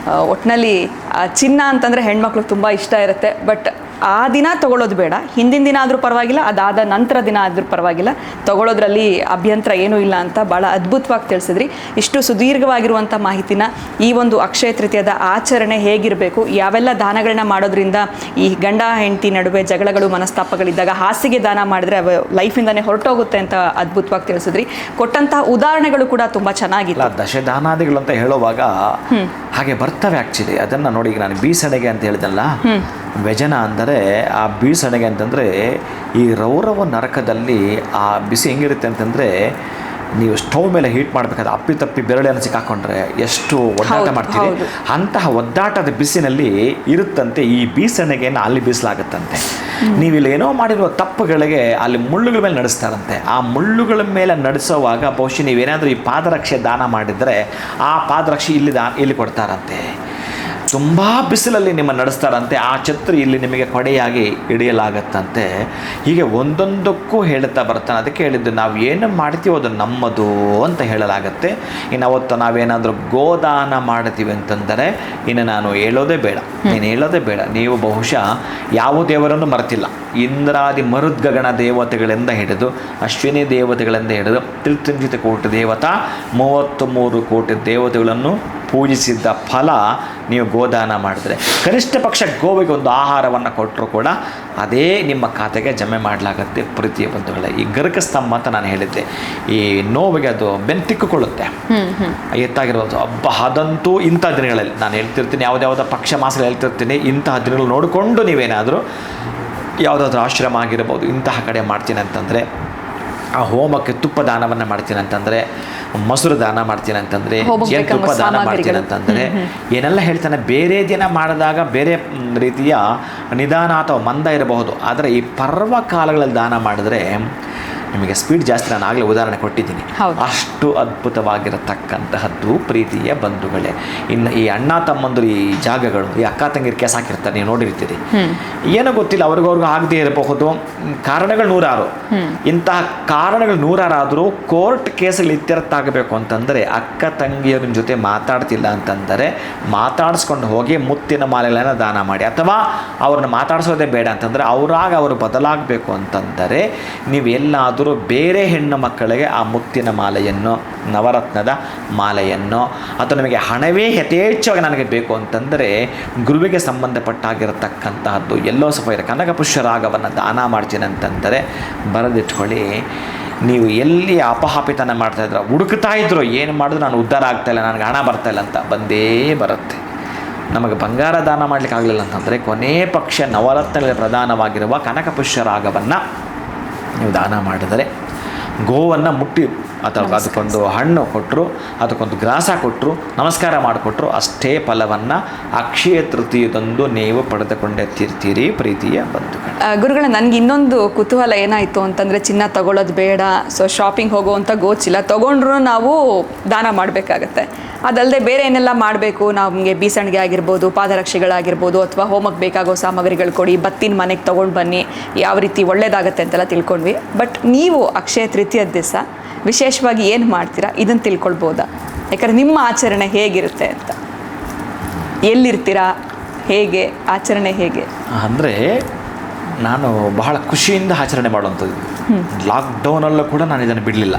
ಒಟ್ಟಿನಲ್ಲಿ ಚಿನ್ನ ಅಂತಂದರೆ ಹೆಣ್ಮಕ್ಳಿಗೆ ತುಂಬ ಇಷ್ಟ ಇರುತ್ತೆ. ಬಟ್ ಆ ದಿನ ತೊಗೊಳ್ಳೋದು ಬೇಡ, ಹಿಂದಿನ ದಿನ ಆದರೂ ಪರವಾಗಿಲ್ಲ, ಅದಾದ ನಂತರ ದಿನ ಆದರೂ ಪರವಾಗಿಲ್ಲ, ತೊಗೊಳ್ಳೋದ್ರಲ್ಲಿ ಅಭ್ಯಂತರ ಏನೂ ಇಲ್ಲ ಅಂತ ಭಾಳ ಅದ್ಭುತವಾಗಿ ತಿಳಿಸಿದ್ರಿ. ಇಷ್ಟು ಸುದೀರ್ಘವಾಗಿರುವಂಥ ಮಾಹಿತಿನ ಈ ಒಂದು ಅಕ್ಷಯ ತೃತೀಯದ ಆಚರಣೆ ಹೇಗಿರಬೇಕು, ಯಾವೆಲ್ಲ ದಾನಗಳನ್ನ ಮಾಡೋದ್ರಿಂದ ಈ ಗಂಡ ಹೆಂಡತಿ ನಡುವೆ ಜಗಳಗಳು ಮನಸ್ತಾಪಗಳಿದ್ದಾಗ ಹಾಸಿಗೆ ದಾನ ಮಾಡಿದ್ರೆ ಅವು ಲೈಫಿಂದನೇ ಹೊರಟೋಗುತ್ತೆ ಅಂತ ಅದ್ಭುತವಾಗಿ ತಿಳಿಸಿದ್ರಿ. ಕೊಟ್ಟಂತಹ ಉದಾಹರಣೆಗಳು ಕೂಡ ತುಂಬ ಚೆನ್ನಾಗಿಲ್ಲ. ದಶದಾನಾದಿಗಳು ಅಂತ ಹೇಳುವಾಗ ಹಾಗೆ ಬರ್ತವೆ ಆ್ಯಕ್ಚುಲಿ. ಅದನ್ನು ನೋಡಿ, ಈಗ ನಾನು ಬೀಸಣಿಗೆ ಅಂತ ಹೇಳಿದಲ್ಲ, ವ್ಯಜನ ಅಂದರೆ ಆ ಬೀಸಣಿಗೆ ಅಂತಂದರೆ ಈ ರೌರವ ನರಕದಲ್ಲಿ ಆ ಬಿಸಿ ಹೆಂಗಿರುತ್ತೆ ಅಂತಂದರೆ, ನೀವು ಸ್ಟವ್ ಮೇಲೆ ಹೀಟ್ ಮಾಡಬೇಕಾದ್ರೆ ಅಪ್ಪಿತಪ್ಪಿ ಬೆರಳೆಯನ್ನು ಸಿಕ್ಕಾಕೊಂಡ್ರೆ ಎಷ್ಟು ಒದ್ದಾಟ ಮಾಡ್ತೀರಿ, ಅಂತಹ ಒದ್ದಾಟದ ಬಿಸಿನಲ್ಲಿ ಇರುತ್ತಂತೆ ಈ ಬೀಸಣಿಗೆಯನ್ನು ಅಲ್ಲಿ ಬೀಸಲಾಗುತ್ತಂತೆ. ನೀವಿಲ್ಲಿ ಏನೋ ಮಾಡಿರುವ ತಪ್ಪುಗಳಿಗೆ ಅಲ್ಲಿ ಮುಳ್ಳುಗಳ ಮೇಲೆ ನಡೆಸ್ತಾರಂತೆ. ಆ ಮುಳ್ಳುಗಳ ಮೇಲೆ ನಡೆಸೋವಾಗ ಬಹುಶಃ ನೀವೇನಾದರೂ ಈ ಪಾದರಕ್ಷೆ ದಾನ ಮಾಡಿದರೆ ಆ ಪಾದರಕ್ಷೆ ಇಲ್ಲಿ ಕೊಡ್ತಾರಂತೆ. ತುಂಬ ಬಿಸಿಲಲ್ಲಿ ನಿಮ್ಮ ನಡೆಸ್ತಾರಂತೆ. ಆ ಛತ್ರಿ ಇಲ್ಲಿ ನಿಮಗೆ ಕೊಡೆಯಾಗಿ ಹಿಡಿಯಲಾಗತ್ತಂತೆ. ಹೀಗೆ ಒಂದೊಂದಕ್ಕೂ ಹೇಳ್ತಾ ಬರ್ತಾನೆ. ಅದಕ್ಕೆ ಹೇಳಿದ್ದು, ನಾವು ಏನು ಮಾಡ್ತೀವೋ ಅದು ನಮ್ಮದು ಅಂತ ಹೇಳಲಾಗತ್ತೆ. ಇನ್ನು ಅವತ್ತು ನಾವೇನಾದರೂ ಗೋದಾನ ಮಾಡ್ತೀವಿ ಅಂತಂದರೆ ಇನ್ನು ನಾನು ಹೇಳೋದೇ ಬೇಡ. ನೀವು ಬಹುಶಃ ಯಾವ ದೇವರನ್ನು ಮರೆತಿಲ್ಲ. ಇಂದ್ರಾದಿ ಮರುದ್ಗಗಣ ದೇವತೆಗಳಿಂದ ಹಿಡಿದು ಅಶ್ವಿನಿ ದೇವತೆಗಳಿಂದ ಹಿಡಿದು 33 ಕೋಟಿ ದೇವತಾ 33 ಕೋಟಿ ದೇವತೆಗಳನ್ನು ಪೂಜಿಸಿದ್ದ ಫಲ ನೀವು ಗೋದಾನ ಮಾಡಿದ್ರೆ, ಕನಿಷ್ಠ ಪಕ್ಷ ಗೋವಿಗೆ ಒಂದು ಆಹಾರವನ್ನು ಕೊಟ್ಟರು ಕೂಡ ಅದೇ ನಿಮ್ಮ ಖಾತೆಗೆ ಜಮೆ ಮಾಡಲಾಗತ್ತೆ ಪ್ರೀತಿಯ ಬಂಧುಗಳೇ. ಈ ಗರ್ಕ ಸ್ತಂಭ ಅಂತ ನಾನು ಹೇಳಿದ್ದೆ, ಈ ನೋವಿಗೆ ಅದು ಬೆಂತಿಕ್ಕುಕೊಳ್ಳುತ್ತೆ ಎತ್ತಾಗಿರೋದು ಹಬ್ಬ. ಅದಂತೂ ಇಂಥ ದಿನಗಳಲ್ಲಿ ನಾನು ಹೇಳ್ತಿರ್ತೀನಿ, ಯಾವುದ್ಯಾವುದೋ ಪಕ್ಷ ಮಾಸಗಳು ಹೇಳ್ತಿರ್ತೀನಿ, ಇಂತಹ ದಿನಗಳು ನೋಡಿಕೊಂಡು ನೀವೇನಾದರೂ ಯಾವುದಾದ್ರೂ ಆಶ್ರಮ ಆಗಿರ್ಬೋದು ಇಂತಹ ಕಡೆ ಮಾಡ್ತೀನಿ ಅಂತಂದರೆ, ಆ ಹೋಮಕ್ಕೆ ತುಪ್ಪ ದಾನವನ್ನು ಮಾಡ್ತೀನಿ ಅಂತಂದರೆ, ಮೊಸರು ದಾನ ಮಾಡ್ತೀನಿ ಅಂತಂದರೆ, ತುಪ್ಪ ದಾನ ಮಾಡ್ತೀನಿ ಅಂತಂದರೆ, ಏನೆಲ್ಲ ಹೇಳ್ತಾನೆ. ಬೇರೆ ದಿನ ಮಾಡಿದಾಗ ಬೇರೆ ರೀತಿಯ ನಿಧಾನ ಅಥವಾ ಮಂದ ಇರಬಹುದು, ಆದರೆ ಈ ಪರ್ವಕಾಲಗಳಲ್ಲಿ ದಾನ ಮಾಡಿದ್ರೆ ನಿಮಗೆ ಸ್ಪೀಡ್ ಜಾಸ್ತಿ. ನಾನು ಆಗಲೇ ಉದಾಹರಣೆ ಕೊಟ್ಟಿದ್ದೀನಿ. ಅಷ್ಟು ಅದ್ಭುತವಾಗಿರತಕ್ಕಂತಹದ್ದು ಪ್ರೀತಿಯ ಬಂಧುಗಳೇ. ಇನ್ನು ಈ ಅಣ್ಣ ತಮ್ಮಂದರು ಈ ಜಾಗಗಳು, ಈ ಅಕ್ಕ ತಂಗಿರು ಕೇಸ್ ಹಾಕಿರ್ತಾರೆ, ನೀವು ನೋಡಿರ್ತೀರಿ. ಏನೋ ಗೊತ್ತಿಲ್ಲ, ಅವ್ರಿಗವ್ರಿಗೂ ಆಗದೇ ಇರಬಹುದು, ಕಾರಣಗಳು ನೂರಾರು. ಇಂತಹ ಕಾರಣಗಳು ನೂರಾರಾದರೂ ಕೋರ್ಟ್ ಕೇಸಲ್ಲಿ ಇತ್ಯರ್ಥ ಆಗಬೇಕು ಅಂತಂದರೆ ಅಕ್ಕ ತಂಗಿಯರ ಜೊತೆ ಮಾತಾಡ್ತಿಲ್ಲ ಅಂತಂದರೆ ಮಾತಾಡಿಸ್ಕೊಂಡು ಹೋಗಿ ಮುತ್ತಿನ ಮಾಲೆಗಳನ್ನು ದಾನ ಮಾಡಿ, ಅಥವಾ ಅವ್ರನ್ನ ಮಾತಾಡಿಸೋದೇ ಬೇಡ ಅಂತಂದರೆ ಅವರಾಗ ಅವರು ಬದಲಾಗಬೇಕು ಅಂತಂದರೆ ನೀವೆಲ್ಲಾದರೂ ಬೇರೆ ಹೆಣ್ಣು ಮಕ್ಕಳಿಗೆ ಆ ಮುತ್ತಿನ ಮಾಲೆಯನ್ನು, ನವರತ್ನದ ಮಾಲೆಯನ್ನು, ಅಥವಾ ನಿಮಗೆ ಹಣವೇ ಯಥೇಚ್ಛವಾಗಿ ನನಗೆ ಬೇಕು ಅಂತಂದರೆ ಗುರುವಿಗೆ ಸಂಬಂಧಪಟ್ಟಾಗಿರತಕ್ಕಂತಹದ್ದು ಎಲ್ಲೋ ಸಫೈರ ಕನಕ ಪುಷ್ಯರಾಗವನ್ನು ದಾನ ಮಾಡ್ತೀನಿ ಅಂತಂದರೆ ಬರೆದಿಟ್ಕೊಳ್ಳಿ. ನೀವು ಎಲ್ಲಿ ಅಪಹಾಪಿತನ ಮಾಡ್ತಾಯಿದ್ರು, ಹುಡುಕ್ತಾ ಇದ್ರು, ಏನು ಮಾಡಿದ್ರು ನಾನು ಉದ್ಧಾರ ಆಗ್ತಾಯಿಲ್ಲ, ನನಗೆ ಹಣ ಬರ್ತಾಯಿಲ್ಲ ಅಂತ, ಬಂದೇ ಬರುತ್ತೆ. ನಮಗೆ ಬಂಗಾರ ದಾನ ಮಾಡಲಿಕ್ಕೆ ಆಗಲಿಲ್ಲ ಅಂತಂದರೆ ಕೊನೆ ಪಕ್ಷ ನವರತ್ನಗಳಲ್ಲಿ ಪ್ರಧಾನವಾಗಿರುವ ಕನಕ ಪುಷ್ಯರಾಗವನ್ನು ನೀವು ದಾನ ಮಾಡಿದರೆ, ಗೋವನ್ನು ಮುಟ್ಟಿ ಅಥವಾ ಅದಕ್ಕೊಂದು ಹಣ್ಣು ಕೊಟ್ಟರು, ಅದಕ್ಕೊಂದು ಗ್ರಾಸ ಕೊಟ್ಟರು, ನಮಸ್ಕಾರ ಮಾಡಿಕೊಟ್ರು, ಅಷ್ಟೇ ಫಲವನ್ನು ಅಕ್ಷಯ ತೃತೀಯದಂದು ನೀವು ಪಡೆದುಕೊಂಡೇ ತೀರ್ತೀರಿ ಪ್ರೀತಿಯ ಬಂಧುಗಳು. ಗುರುಗಳೇ, ನನಗೆ ಇನ್ನೊಂದು ಕುತೂಹಲ ಏನಾಯಿತು ಅಂತಂದರೆ, ಚಿನ್ನ ತಗೊಳ್ಳೋದು ಬೇಡ, ಸೊ ಶಾಪಿಂಗ್ ಹೋಗುವಂಥ ಗೋಚಿಲ್ಲ, ತೊಗೊಂಡ್ರೂ ನಾವು ದಾನ ಮಾಡಬೇಕಾಗತ್ತೆ. ಅದಲ್ಲದೆ ಬೇರೆ ಏನೆಲ್ಲ ಮಾಡಬೇಕು, ನಮಗೆ ಬೀಸಣಿಗೆ ಆಗಿರ್ಬೋದು, ಪಾದರಕ್ಷೆಗಳಾಗಿರ್ಬೋದು, ಅಥವಾ ಹೋಮಕ್ಕೆ ಬೇಕಾಗೋ ಸಾಮಗ್ರಿಗಳು ಕೊಡಿ, ಬತ್ತಿನ ಮನೆಗೆ ತೊಗೊಂಡು ಬನ್ನಿ, ಯಾವ ರೀತಿ ಒಳ್ಳೇದಾಗತ್ತೆ ಅಂತೆಲ್ಲ ತಿಳ್ಕೊಂಡ್ವಿ. ಬಟ್ ನೀವು ಅಕ್ಷಯ ತೃತೀಯದ ದಿವಸ ವಿಶೇಷವಾಗಿ ಏನು ಮಾಡ್ತೀರಾ, ಇದನ್ನು ತಿಳ್ಕೊಳ್ಬೋದಾ? ಯಾಕಂದರೆ ನಿಮ್ಮ ಆಚರಣೆ ಹೇಗಿರುತ್ತೆ ಅಂತ, ಎಲ್ಲಿರ್ತೀರಾ, ಹೇಗೆ ಆಚರಣೆ ಹೇಗೆ ಅಂದರೆ ನಾನು ಬಹಳ ಖುಷಿಯಿಂದ ಆಚರಣೆ ಮಾಡುವಂಥದ್ದು. ಲಾಕ್ಡೌನಲ್ಲೂ ಕೂಡ ನಾನು ಇದನ್ನು ಬಿಡಲಿಲ್ಲ.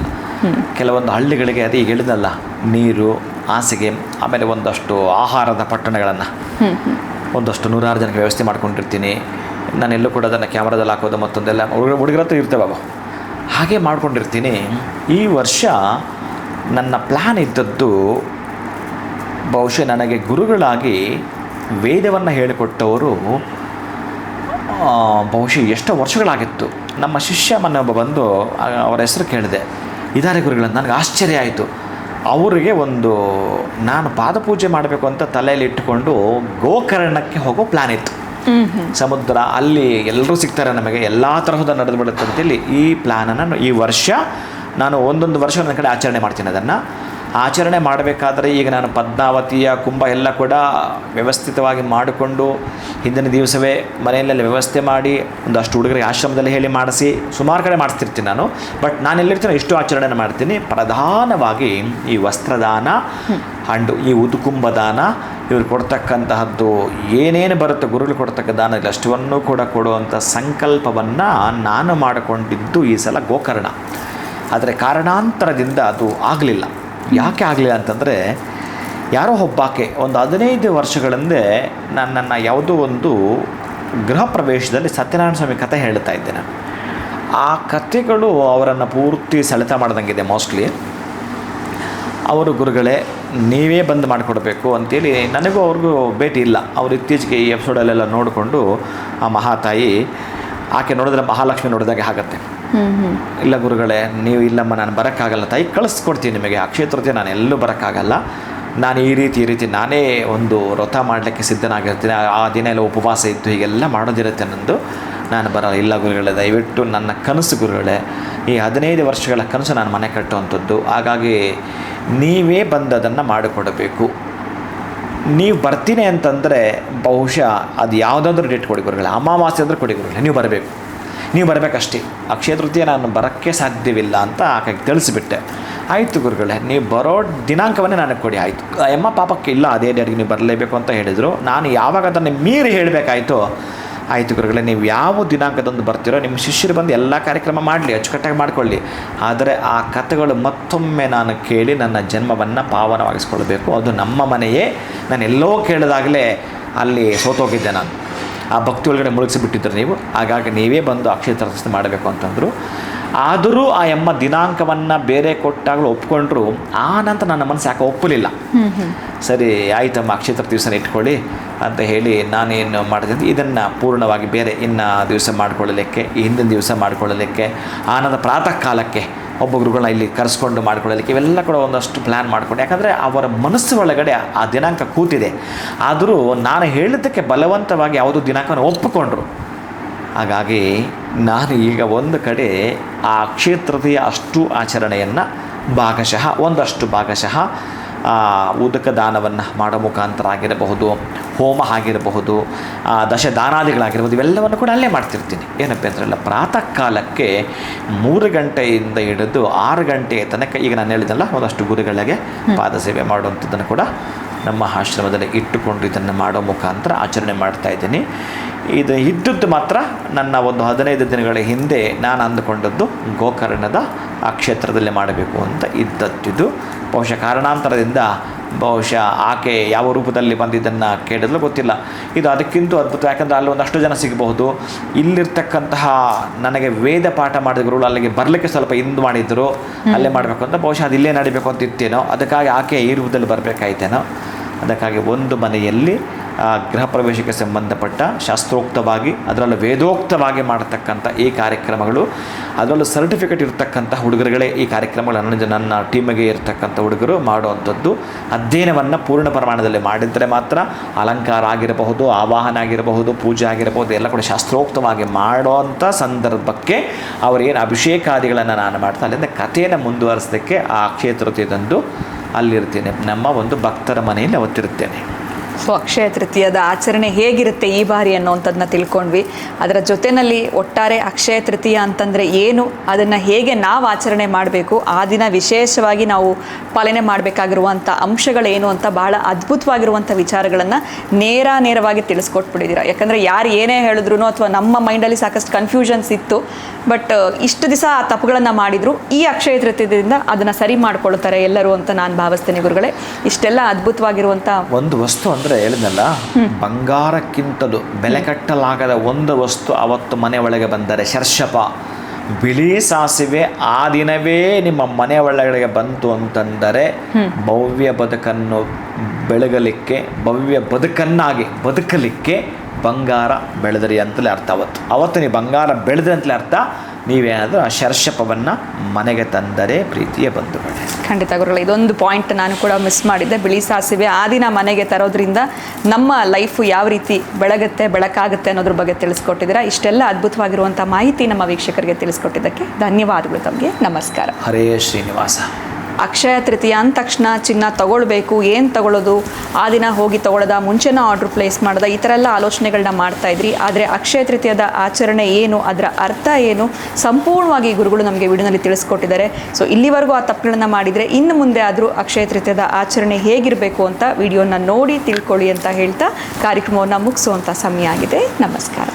ಕೆಲವೊಂದು ಹಳ್ಳಿಗಳಿಗೆ ಅದೇ ಹೇಳಿದಲ್ಲ, ನೀರು, ಹಾಸಿಗೆ, ಆಮೇಲೆ ಒಂದಷ್ಟು ಆಹಾರದ ಪಟ್ಟಣಗಳನ್ನು ಒಂದಷ್ಟು 100 ಜನಕ್ಕೆ ವ್ಯವಸ್ಥೆ ಮಾಡ್ಕೊಂಡಿರ್ತೀನಿ. ನಾನೆಲ್ಲೂ ಕೂಡ ಅದನ್ನು ಕ್ಯಾಮ್ರಾದಲ್ಲಿ ಹಾಕೋದು ಮತ್ತೊಂದೆಲ್ಲ ಹುಡುಗರ ಹತ್ರ ಇರ್ತೇವೆ ಅವು, ಹಾಗೆ ಮಾಡ್ಕೊಂಡಿರ್ತೀನಿ. ಈ ವರ್ಷ ನನ್ನ ಪ್ಲ್ಯಾನ್ ಇದ್ದದ್ದು ಬಹುಶಃ ನನಗೆ ಗುರುಗಳಾಗಿ ವೇದವನ್ನು ಹೇಳಿಕೊಟ್ಟವರು ಬಹುಶಃ ಎಷ್ಟೋ ವರ್ಷಗಳಾಗಿತ್ತು. ನಮ್ಮ ಶಿಷ್ಯ ಮೊನ್ನೆ ಒಬ್ಬ ಬಂದು ಅವರ ಹೆಸರು ಕೇಳಿದೆ, ಇದಾರೆ ಗುರುಗಳಂತ. ನನಗೆ ಆಶ್ಚರ್ಯ ಆಯಿತು. ಅವರಿಗೆ ಒಂದು ನಾನು ಪಾದಪೂಜೆ ಮಾಡಬೇಕು ಅಂತ ತಲೆಯಲ್ಲಿ ಇಟ್ಟುಕೊಂಡು ಗೋಕರ್ಣಕ್ಕೆ ಹೋಗೋ ಪ್ಲ್ಯಾನ್ ಇತ್ತು. ಸಮುದ್ರ, ಅಲ್ಲಿ ಎಲ್ಲರೂ ಸಿಗ್ತಾರೆ, ನಮಗೆ ಎಲ್ಲ ತರಹದ ನಡೆದು ಬಿಡುತ್ತೆ ಅಂತೇಳಿ ಈ ಪ್ಲ್ಯಾನನ್ನು ಈ ವರ್ಷ ನಾನು ಒಂದೊಂದು ವರ್ಷ ನನ್ನ ಕಡೆ ಆಚರಣೆ ಮಾಡ್ತೀನಿ. ಅದನ್ನು ಆಚರಣೆ ಮಾಡಬೇಕಾದ್ರೆ ಈಗ ನಾನು ಪದ್ಮಾವತಿಯ ಕುಂಭ ಎಲ್ಲ ಕೂಡ ವ್ಯವಸ್ಥಿತವಾಗಿ ಮಾಡಿಕೊಂಡು ಹಿಂದಿನ ದಿವಸವೇ ಮನೆಯಲ್ಲೆಲ್ಲ ವ್ಯವಸ್ಥೆ ಮಾಡಿ ಒಂದಷ್ಟು ಹುಡುಗರಿಗೆ ಆಶ್ರಮದಲ್ಲಿ ಹೇಳಿ ಮಾಡಿಸಿ ಸುಮಾರು ಕಡೆ ಮಾಡಿಸ್ತಿರ್ತೀನಿ ನಾನು. ಬಟ್ ನಾನು ಎಲ್ಲಿರ್ತೀನಿ ಇಷ್ಟು ಆಚರಣೆ ಮಾಡ್ತೀನಿ. ಪ್ರಧಾನವಾಗಿ ಈ ವಸ್ತ್ರದಾನ ಅಂಡು ಈ ಉದುಕುಂಭ ದಾನ, ಇವರು ಕೊಡ್ತಕ್ಕಂತಹದ್ದು ಏನೇನು ಬರುತ್ತೆ ಗುರುಗಳು ಕೊಡ್ತಕ್ಕ ದಾನ ಅಷ್ಟವನ್ನು ಕೂಡ ಕೊಡುವಂಥ ಸಂಕಲ್ಪವನ್ನು ನಾನು ಮಾಡಿಕೊಂಡಿದ್ದು ಈ ಸಲ ಗೋಕರ್ಣ. ಆದರೆ ಕಾರಣಾಂತರದಿಂದ ಅದು ಆಗಲಿಲ್ಲ. ಯಾಕೆ ಆಗಲಿಲ್ಲ ಅಂತಂದರೆ, ಯಾರೋ ಒಬ್ಬಾಕೆ ಒಂದು 15 ವರ್ಷಗಳಿಂದ ನನ್ನನ್ನು ಯಾವುದೋ ಒಂದು ಗೃಹ ಪ್ರವೇಶದಲ್ಲಿ ಸತ್ಯನಾರಾಯಣ ಸ್ವಾಮಿ ಕಥೆ ಹೇಳ್ತಾ ಇದ್ದೆ ನಾನು. ಆ ಕಥೆಗಳು ಅವರನ್ನು ಪೂರ್ತಿ ಸೆಳೆತ ಮಾಡ್ದಂಗಿದೆ. ಮೋಸ್ಟ್ಲಿ ಅವರು ಗುರುಗಳೇ ನೀವೇ ಬಂದು ಮಾಡಿಕೊಡ್ಬೇಕು ಅಂತೇಳಿ ನನಗೂ ಅವ್ರಿಗೂ ಭೇಟಿ ಇಲ್ಲ. ಅವರು ಇತ್ತೀಚೆಗೆ ಈ ಎಪಿಸೋಡಲ್ಲೆಲ್ಲ ನೋಡಿಕೊಂಡು ಆ ಮಹಾತಾಯಿ, ಆಕೆ ನೋಡಿದ್ರೆ ಮಹಾಲಕ್ಷ್ಮಿ ನೋಡಿದಾಗೆ ಆಗುತ್ತೆ. ಇಲ್ಲ ಗುರುಗಳೇ, ನೀವು ಇಲ್ಲಮ್ಮ ನಾನು ಬರೋಕ್ಕಾಗಲ್ಲ ತಾಯಿ, ಕಳಿಸ್ಕೊಡ್ತೀನಿ ನಿಮಗೆ. ಅಕ್ಷಯ ತೃತೀಯ ನಾನು ಎಲ್ಲೂ ಬರೋಕ್ಕಾಗಲ್ಲ, ನಾನು ಈ ರೀತಿ ನಾನೇ ಒಂದು ವ್ರತ ಮಾಡಲಿಕ್ಕೆ ಸಿದ್ಧನಾಗಿರ್ತೀನಿ, ಆ ದಿನ ಎಲ್ಲ ಉಪವಾಸ ಇದ್ದು ಹೀಗೆಲ್ಲ ಮಾಡೋದಿರುತ್ತೆ ನಂದು, ನಾನು ಬರೋಲ್ಲ. ಇಲ್ಲ ಗುರುಗಳೇ, ದಯವಿಟ್ಟು ನನ್ನ ಕನಸು ಗುರುಗಳೇ, ಈ 15 ವರ್ಷಗಳ ಕನಸು ನಾನು ಮನೆ ಕಟ್ಟುವಂಥದ್ದು. ಹಾಗಾಗಿ ನೀವೇ ಬಂದು ಅದನ್ನು ಮಾಡಿಕೊಡಬೇಕು. ನೀವು ಬರ್ತೀನಿ ಅಂತಂದರೆ ಬಹುಶಃ ಅದು ಯಾವುದಾದ್ರೂ ಡೇಟ್ ಕೊಡಿ ಗುರುಗಳೇ, ಅಮಾವಾಸ್ಯೆ ಅಂದರೆ ಕೊಡಿ ಗುರುಗಳೇ, ನೀವು ಬರಬೇಕು, ನೀವು ಬರಬೇಕಷ್ಟೇ. ಅಕ್ಷಯ ತೃತೀಯ ನಾನು ಬರೋಕ್ಕೆ ಸಾಧ್ಯವಿಲ್ಲ ಅಂತ ಆಕೆಗೆ ತಿಳಿಸಿಬಿಟ್ಟೆ. ಆಯಿತು ಗುರುಗಳೇ, ನೀವು ಬರೋ ದಿನಾಂಕವನ್ನೇ ನನಗೆ ಕೊಡಿ. ಆಯಿತು. ಎಮ್ಮ ಪಾಪಕ್ಕೆ ಇಲ್ಲ, ಅದೇ ಡೇಟ್ಗೆ ನೀವು ಬರಲೇಬೇಕು ಅಂತ ಹೇಳಿದರು. ನಾನು ಯಾವಾಗ ಅದನ್ನು ಮೀರಿ ಹೇಳಬೇಕಾಯಿತು, ಆಯಿತು ಗುರುಗಳೇ, ನೀವು ಯಾವ ದಿನಾಂಕದಂದು ಬರ್ತೀರೋ ನಿಮ್ಮ ಶಿಷ್ಯರು ಬಂದು ಎಲ್ಲ ಕಾರ್ಯಕ್ರಮ ಮಾಡಲಿ, ಅಚ್ಚುಕಟ್ಟಾಗಿ ಮಾಡಿಕೊಳ್ಳಿ. ಆದರೆ ಆ ಕಥೆಗಳು ಮತ್ತೊಮ್ಮೆ ನಾನು ಕೇಳಿ ನನ್ನ ಜನ್ಮವನ್ನು ಪಾವನವಾಗಿಸ್ಕೊಳ್ಬೇಕು. ಅದು ನಮ್ಮ ಮನೆಯೇ, ನಾನು ಎಲ್ಲೋ ಕೇಳಿದಾಗಲೇ ಅಲ್ಲಿ ಸೋತೋಗಿದ್ದೆ ನಾನು. ಆ ಭಕ್ತಿ ಒಳಗಡೆ ಮುಳುಗಿಸಿಬಿಟ್ಟಿದ್ರು ನೀವು, ಹಾಗಾಗಿ ನೀವೇ ಬಂದು ಅಕ್ಷಯ ತೃತೀಯ ಮಾಡಬೇಕು ಅಂತಂದರು. ಆದರೂ ಆ ಎಮ್ಮ ದಿನಾಂಕವನ್ನು ಬೇರೆ ಕೊಟ್ಟಾಗಲೂ ಒಪ್ಕೊಂಡ್ರು. ಆ ನಂತರ ನನ್ನ ಮನಸ್ಸು ಯಾಕೆ ಒಪ್ಪಲಿಲ್ಲ. ಸರಿ ಆಯ್ತಮ್ಮ, ಅಕ್ಷಯ ತೃತೀಯ ದಿವಸ ಇಟ್ಕೊಳ್ಳಿ ಅಂತ ಹೇಳಿ ನಾನೇನು ಮಾಡಿದೆ, ಇದನ್ನು ಪೂರ್ಣವಾಗಿ ಬೇರೆ ಇನ್ನು ದಿವಸ ಮಾಡ್ಕೊಳ್ಳಲಿಕ್ಕೆ, ಹಿಂದಿನ ದಿವಸ ಮಾಡ್ಕೊಳ್ಳಲಿಕ್ಕೆ, ಆನಂತರ ಪ್ರಾತಃ ಕಾಲಕ್ಕೆ ಒಬ್ಬ ಗುರುಗಳನ್ನ ಇಲ್ಲಿ ಕರೆಸ್ಕೊಂಡು ಮಾಡ್ಕೊಳ್ಳಲಿಕ್ಕೆ, ಇವೆಲ್ಲ ಕೂಡ ಒಂದಷ್ಟು ಪ್ಲ್ಯಾನ್ ಮಾಡಿಕೊಂಡು, ಯಾಕಂದರೆ ಅವರ ಮನಸ್ಸು ಒಳಗಡೆ ಆ ದಿನಾಂಕ ಕೂತಿದೆ. ಆದರೂ ನಾನು ಹೇಳಿದ್ದಕ್ಕೆ ಬಲವಂತವಾಗಿ ಯಾವುದೋ ದಿನಾಂಕವನ್ನು ಒಪ್ಪಿಕೊಂಡ್ರು. ಹಾಗಾಗಿ ನಾನು ಈಗ ಒಂದು ಕಡೆ ಆ ಅಕ್ಷಯ ತೃತೀಯ ಅಷ್ಟು ಆಚರಣೆಯನ್ನು ಒಂದಷ್ಟು ಭಾಗಶಃ ಉದಕ ದಾನವನ್ನು ಮಾಡೋ ಮುಖಾಂತರ ಆಗಿರಬಹುದು, ಹೋಮ ಆಗಿರಬಹುದು, ದಶದಾನಾದಿಗಳಾಗಿರ್ಬೋದು, ಇವೆಲ್ಲವನ್ನು ಕೂಡ ಅಲ್ಲೇ ಮಾಡ್ತಿರ್ತೀನಿ. ಏನಪ್ಪ ಅಂತಾರಲ್ಲ, ಪ್ರಾತಃ ಕಾಲಕ್ಕೆ 3 ಗಂಟೆಯಿಂದ ಹಿಡಿದು 6 ಗಂಟೆಯ ತನಕ ಈಗ ನಾನು ಹೇಳಿದಲ್ಲ ಒಂದಷ್ಟು ಗುರುಗಳಿಗೆ ಪಾದ ಸೇವೆ ಮಾಡುವಂಥದ್ದನ್ನು ಕೂಡ ನಮ್ಮ ಆಶ್ರಮದಲ್ಲಿ ಇಟ್ಟುಕೊಂಡು ಇದನ್ನು ಮಾಡೋ ಮುಖಾಂತರ ಆಚರಣೆ ಮಾಡ್ತಾ ಇದ್ದೀನಿ. ಇದು ಇದ್ದದ್ದು ಮಾತ್ರ ನನ್ನ ಒಂದು 15 ದಿನಗಳ ಹಿಂದೆ ನಾನು ಅಂದುಕೊಂಡದ್ದು ಗೋಕರ್ಣದ ಆ ಕ್ಷೇತ್ರದಲ್ಲಿ ಮಾಡಬೇಕು ಅಂತ ಇದ್ದದ್ದು. ಬಹುಶಃ ಕಾರಣಾಂತರದಿಂದ ಆಕೆ ಯಾವ ರೂಪದಲ್ಲಿ ಬಂದಿದ್ದನ್ನು ಕೇಳಿದ್ಲು ಗೊತ್ತಿಲ್ಲ. ಇದು ಅದಕ್ಕಿಂತ ಅದ್ಭುತ, ಯಾಕಂದರೆ ಅಲ್ಲಿ ಒಂದಷ್ಟು ಜನ ಸಿಗಬಹುದು. ಇಲ್ಲಿರ್ತಕ್ಕಂತಹ ನನಗೆ ವೇದ ಪಾಠ ಮಾಡಿದ ಗುರುಗಳು ಅಲ್ಲಿಗೆ ಬರಲಿಕ್ಕೆ ಸ್ವಲ್ಪ ಹಿಂದೆ ಮಾಡಿದ್ರು, ಅಲ್ಲೇ ಮಾಡಬೇಕು ಅಂತ. ಬಹುಶಃ ಅದು ಇಲ್ಲೇ ನಡಿಬೇಕು ಅಂತ ಇತ್ತೇನೋ, ಅದಕ್ಕಾಗಿ ಆಕೆ ಈ ರೂಪದಲ್ಲಿ ಬರಬೇಕಾಯ್ತೇನೋ. ಅದಕ್ಕಾಗಿ ಒಂದು ಮನೆಯಲ್ಲಿ ಗೃಹ ಪ್ರವೇಶಕ್ಕೆ ಸಂಬಂಧಪಟ್ಟ ಶಾಸ್ತ್ರೋಕ್ತವಾಗಿ, ಅದರಲ್ಲೂ ವೇದೋಕ್ತವಾಗಿ ಮಾಡತಕ್ಕಂಥ ಈ ಕಾರ್ಯಕ್ರಮಗಳು, ಅದರಲ್ಲೂ ಸರ್ಟಿಫಿಕೇಟ್ ಇರತಕ್ಕಂಥ ಹುಡುಗರುಗಳೇ ಈ ಕಾರ್ಯಕ್ರಮಗಳು ನನ್ನ ಟೀಮಿಗೆ ಇರತಕ್ಕಂಥ ಹುಡುಗರು ಮಾಡುವಂಥದ್ದು. ಅಧ್ಯಯನವನ್ನು ಪೂರ್ಣ ಪ್ರಮಾಣದಲ್ಲಿ ಮಾಡಿದರೆ ಮಾತ್ರ ಅಲಂಕಾರ ಆಗಿರಬಹುದು, ಆವಾಹನ ಆಗಿರಬಹುದು, ಪೂಜೆ ಆಗಿರಬಹುದು, ಎಲ್ಲ ಕೂಡ ಶಾಸ್ತ್ರೋಕ್ತವಾಗಿ ಮಾಡುವಂಥ ಸಂದರ್ಭಕ್ಕೆ ಅವರೇನು ಅಭಿಷೇಕಾದಿಗಳನ್ನು ನಾನು ಮಾಡ್ತಾ ಅಲ್ಲಿಂದ ಕಥೆಯನ್ನು ಮುಂದುವರಿಸೋದಕ್ಕೆ ಆ ಅಕ್ಷಯ ತೃತೀಯದಂದು ಅಲ್ಲಿರ್ತೇನೆ. ನಮ್ಮ ಒಂದು ಭಕ್ತರ ಮನೆಯಲ್ಲಿ ಅವತ್ತಿರುತ್ತೇನೆ. ಸೊ ಅಕ್ಷಯ ತೃತೀಯದ ಆಚರಣೆ ಹೇಗಿರುತ್ತೆ ಈ ಬಾರಿ ಅನ್ನೋವಂಥದ್ದನ್ನ ತಿಳ್ಕೊಂಡ್ವಿ. ಅದರ ಜೊತೆಯಲ್ಲಿ ಒಟ್ಟಾರೆ ಅಕ್ಷಯ ತೃತೀಯ ಅಂತಂದರೆ ಏನು, ಅದನ್ನು ಹೇಗೆ ನಾವು ಆಚರಣೆ ಮಾಡಬೇಕು, ಆ ದಿನ ವಿಶೇಷವಾಗಿ ನಾವು ಪಾಲನೆ ಮಾಡಬೇಕಾಗಿರುವಂಥ ಅಂಶಗಳೇನು ಅಂತ ಬಹಳ ಅದ್ಭುತವಾಗಿರುವಂಥ ವಿಚಾರಗಳನ್ನು ನೇರವಾಗಿ ತಿಳಿಸ್ಕೊಟ್ಬಿಟ್ಟಿದ್ದೀರಾ. ಯಾಕಂದರೆ ಯಾರು ಏನೇ ಹೇಳಿದ್ರು ಅಥವಾ ನಮ್ಮ ಮೈಂಡಲ್ಲಿ ಸಾಕಷ್ಟು ಕನ್ಫ್ಯೂಷನ್ಸ್ ಇತ್ತು, ಬಟ್ ಇಷ್ಟು ದಿವಸ ಆ ತಪ್ಪುಗಳನ್ನು ಮಾಡಿದ್ರು, ಈ ಅಕ್ಷಯ ತೃತೀಯದಿಂದ ಅದನ್ನು ಸರಿ ಮಾಡ್ಕೊಳ್ತಾರೆ ಎಲ್ಲರೂ ಅಂತ ನಾನು ಭಾವಿಸ್ತೇನೆ ಗುರುಗಳೇ. ಇಷ್ಟೆಲ್ಲ ಅದ್ಭುತವಾಗಿರುವಂಥ ಒಂದು ವಸ್ತು ಅಂದರೆ ಹೇಳಿದ್ನಲ್ಲ, ಬಂಗಾರಕ್ಕಿಂತಲೂ ಬೆಲೆ ಕಟ್ಟಲಾಗದ ಒಂದು ವಸ್ತು ಅವತ್ತು ಮನೆ ಒಳಗೆ ಬಂದರೆ ಶರ್ಷಪ, ಬಿಳಿ ಸಾಸಿವೆ ಆ ದಿನವೇ ನಿಮ್ಮ ಮನೆ ಒಳಗಡೆ ಬಂತು ಅಂತಂದರೆ ಭವ್ಯ ಬದುಕನ್ನು ಬೆಳಗಲಿಕ್ಕೆ, ಭವ್ಯ ಬದುಕಲಿಕ್ಕೆ ಬಂಗಾರ ಬೆಳೆದರಿ ಅಂತಲೇ ಅರ್ಥ. ಅವತ್ತು ನೀವು ಬಂಗಾರ ಬೆಳೆದ್ರಿ ಅಂತಲೇ ಅರ್ಥ. ನೀವೇನಾದರೂ ಆ ಶರ್ಷಪವನ್ನು ಮನೆಗೆ ತಂದರೆ ಪ್ರೀತಿಯ ಬಂಧುಗಳೇ. ಖಂಡಿತ ಗುರುಗಳು, ಇದೊಂದು ಪಾಯಿಂಟ್ ನಾನು ಕೂಡ ಮಿಸ್ ಮಾಡಿದ್ದೆ. ಬಿಳಿ ಸಾಸಿವೆ ಆ ದಿನ ಮನೆಗೆ ತರೋದ್ರಿಂದ ನಮ್ಮ ಲೈಫು ಯಾವ ರೀತಿ ಬೆಳಕಾಗುತ್ತೆ ಅನ್ನೋದ್ರ ಬಗ್ಗೆ ತಿಳಿಸ್ಕೊಟ್ಟಿದ್ದೀರಾ. ಇಷ್ಟೆಲ್ಲ ಅದ್ಭುತವಾಗಿರುವಂಥ ಮಾಹಿತಿ ನಮ್ಮ ವೀಕ್ಷಕರಿಗೆ ತಿಳಿಸ್ಕೊಟ್ಟಿದ್ದಕ್ಕೆ ಧನ್ಯವಾದಗಳು ತಮಗೆ. ನಮಸ್ಕಾರ. ಹರೇ ಶ್ರೀನಿವಾಸ. ಅಕ್ಷಯ ತೃತೀಯ ಅಂದ ತಕ್ಷಣ ಚಿನ್ನ ತಗೊಳ್ಬೇಕು, ಏನು ತಗೊಳ್ಳೋದು, ಆ ದಿನ ಹೋಗಿ ತಗೊಳ್ಳೋದ, ಮುಂಚೆನ ಆರ್ಡ್ರ್ ಪ್ಲೇಸ್ ಮಾಡೋದ, ಈ ಥರ ಎಲ್ಲ ಆಲೋಚನೆಗಳನ್ನ ಮಾಡ್ತಾ ಇದ್ರಿ. ಆದರೆ ಅಕ್ಷಯ ತೃತೀಯದ ಆಚರಣೆ ಏನು, ಅದರ ಅರ್ಥ ಏನು, ಸಂಪೂರ್ಣವಾಗಿ ಗುರುಗಳು ನಮಗೆ ವಿಡಿಯೋನಲ್ಲಿ ತಿಳಿಸ್ಕೊಟ್ಟಿದ್ದಾರೆ. ಸೊ ಇಲ್ಲಿವರೆಗೂ ಆ ತಪ್ಪುಗಳನ್ನು ಮಾಡಿದರೆ ಇನ್ನು ಮುಂದೆ ಆದರೂ ಅಕ್ಷಯ ತೃತೀಯದ ಆಚರಣೆ ಹೇಗಿರಬೇಕು ಅಂತ ವಿಡಿಯೋನ ನೋಡಿ ತಿಳ್ಕೊಳ್ಳಿ ಅಂತ ಹೇಳ್ತಾ ಕಾರ್ಯಕ್ರಮವನ್ನು ಮುಗಿಸುವಂಥ ಸಮಯ ಆಗಿದೆ. ನಮಸ್ಕಾರ.